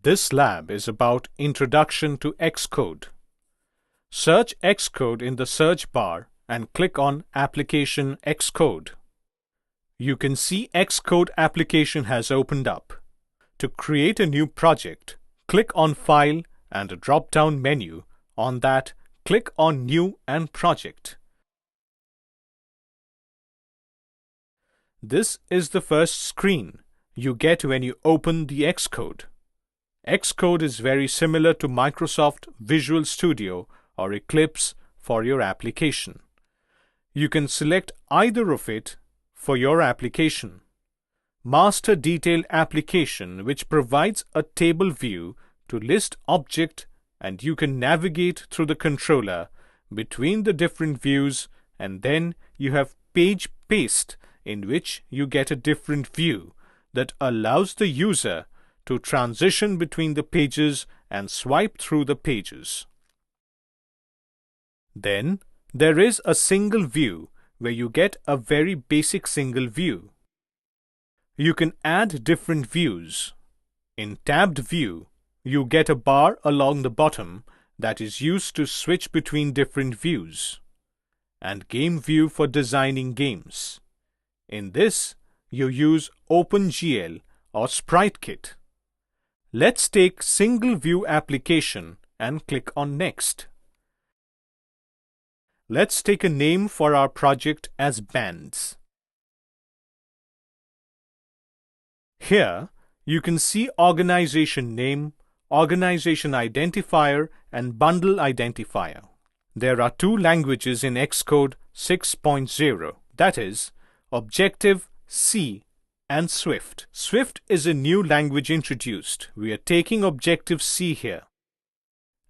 This lab is about Introduction to XCode. Search XCode in the search bar and click on Application XCode. You can see XCode application has opened up. To create a new project, click on File and a drop-down menu. On that, click on New and Project. This is the first screen you get when you open the XCode. XCode is very similar to Microsoft Visual Studio or Eclipse for your application. You can select either of it for your application. Master Detailed Application, which provides a table view to list object, and you can navigate through the controller between the different views, and then you have Page Paste, in which you get a different view that allows the user to transition between the pages and swipe through the pages. Then there is a single view where you get a very basic single view. You can add different views. In tabbed view, you get a bar along the bottom that is used to switch between different views. And game view for designing games. In this, you use OpenGL or SpriteKit. Let's take single view application and click on Next. Let's take a name for our project as Bands. Here, you can see organization name, organization identifier, and bundle identifier. There are two languages in XCode 6.0, that is, Objective-C and Swift. Swift is a new language introduced. We are taking Objective-C here.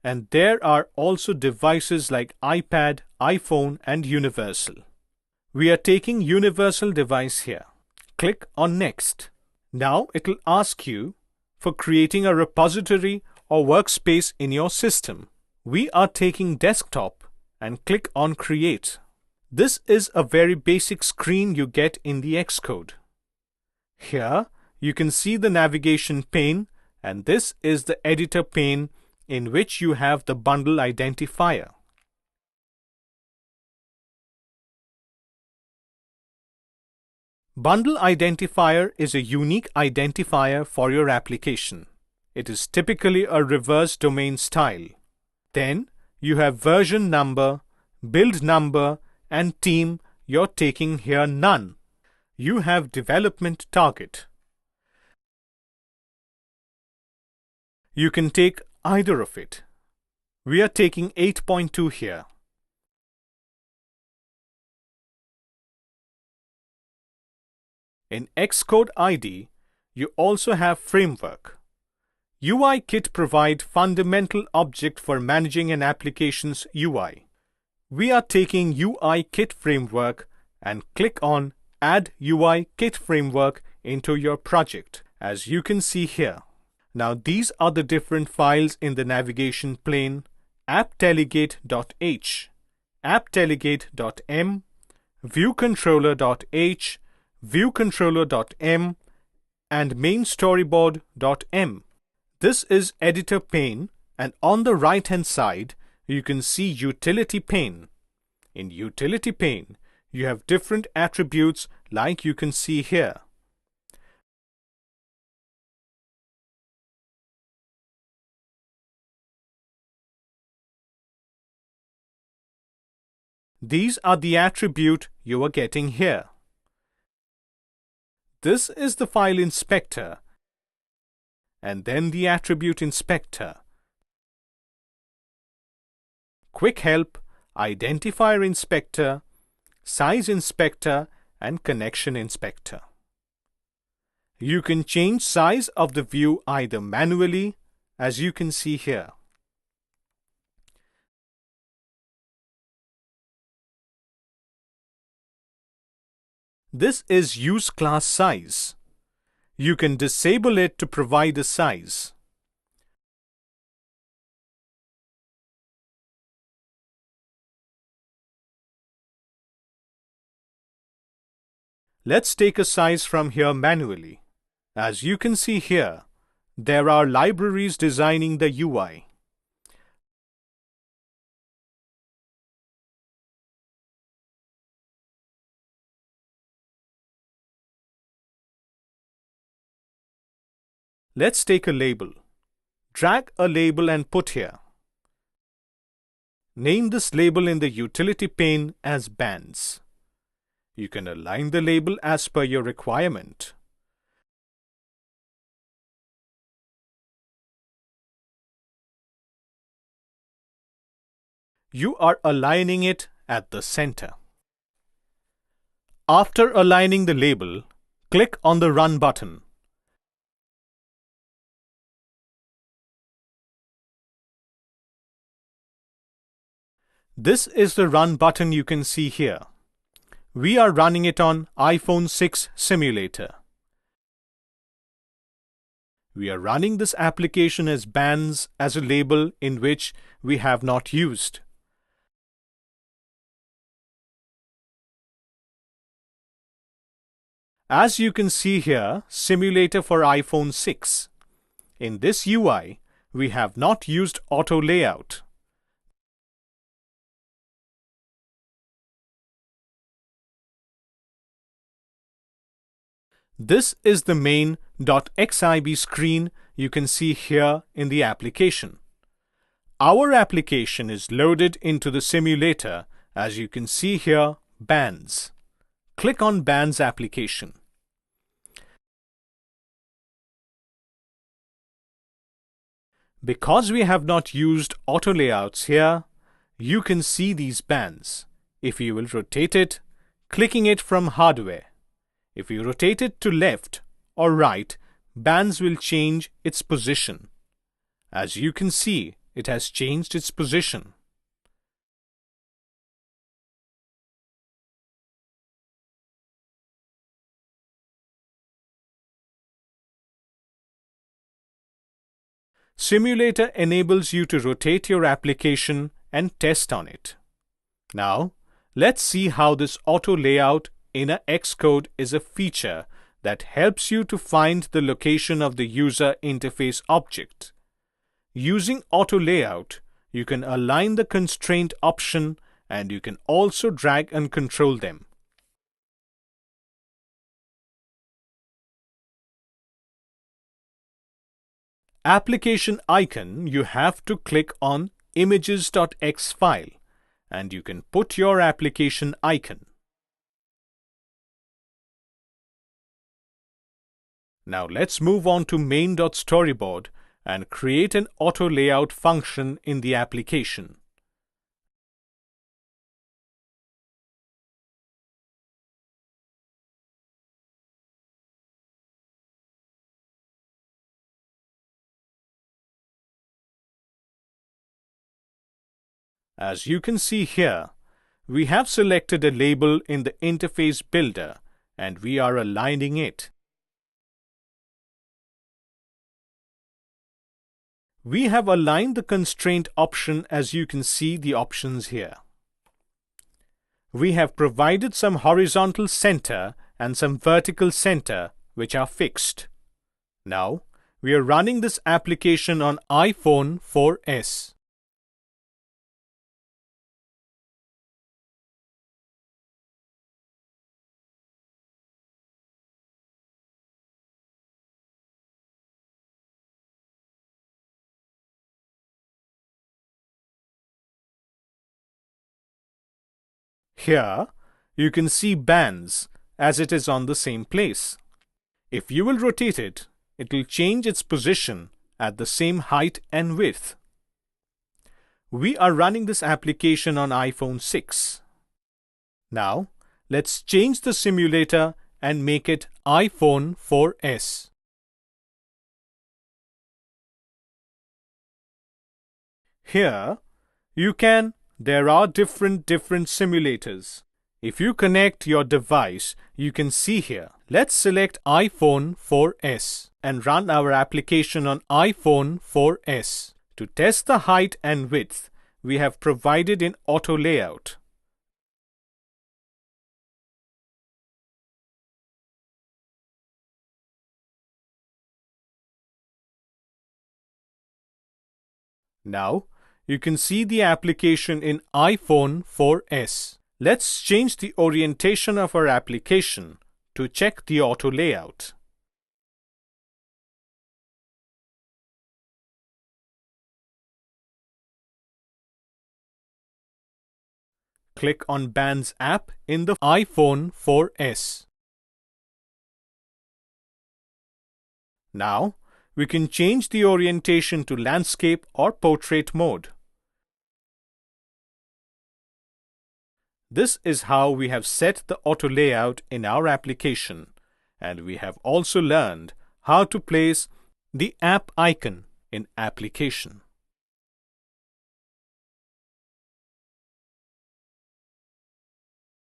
And there are also devices like iPad, iPhone, and Universal. We are taking Universal device here. Click on Next. Now it will ask you for creating a repository or workspace in your system. We are taking Desktop and click on Create. This is a very basic screen you get in the XCode. Here you can see the navigation pane, and this is the editor pane in which you have the bundle identifier. Bundle identifier is a unique identifier for your application. It is typically a reverse domain style. Then you have version number, build number, and team. You're taking here none. You have development target. You can take either of it. We are taking 8.2 here. In XCode ID, you also have framework. UI Kit provides fundamental object for managing an application's UI. We are taking UI Kit framework and click on Add UI Kit framework into your project, as you can see here. Now these are the different files in the navigation plane: appdelegate.h, appdelegate.m, viewcontroller.h, viewcontroller.m, and mainstoryboard.m. This is editor pane, and on the right hand side you can see utility pane. In utility pane, you have different attributes like you can see here. These are the attribute you are getting here. This is the file inspector, and then the attribute inspector. Quick help, identifier inspector, size inspector, and connection inspector. You can change size of the view either manually, as you can see here. This is use class size. You can disable it to provide a size. Let's take a size from here manually. As you can see here, there are libraries designing the UI. Let's take a label. Drag a label and put here. Name this label in the utility pane as bands. You can align the label as per your requirement. You are aligning it at the center. After aligning the label, click on the Run button. This is the Run button you can see here. We are running it on iPhone 6 simulator. We are running this application as bands as a label in which we have not used. As you can see here, simulator for iPhone 6. In this UI, we have not used auto layout. This is the main.xib screen you can see here in the application. Our application is loaded into the simulator as you can see here, bands. Click on Bands application. Because we have not used auto layouts here, you can see these bands. If you will rotate it, clicking it from hardware. If you rotate it to left or right, bands will change its position. As you can see, it has changed its position. Simulator enables you to rotate your application and test on it. Now, let's see how this auto layout in a XCode is a feature that helps you to find the location of the user interface object. Using auto layout, you can align the constraint option and you can also drag and control them. Application icon, you have to click on images.x file and you can put your application icon. Now let's move on to main.storyboard and create an auto layout function in the application. As you can see here, we have selected a label in the interface builder and we are aligning it. We have aligned the constraint option as you can see the options here. We have provided some horizontal center and some vertical center which are fixed. Now, we are running this application on iPhone 4S. Here, you can see bands as it is on the same place. If you will rotate it, it will change its position at the same height and width. We are running this application on iPhone 6. Now, let's change the simulator and make it iPhone 4S. Here, there are different simulators. If you connect your device, you can see here. Let's select iPhone 4S and run our application on iPhone 4S. To test the height and width, we have provided in auto layout. Now, you can see the application in iPhone 4S. Let's change the orientation of our application to check the auto layout. Click on Pane's app in the iPhone 4S. Now, we can change the orientation to landscape or portrait mode. This is how we have set the auto layout in our application, and we have also learned how to place the app icon in application.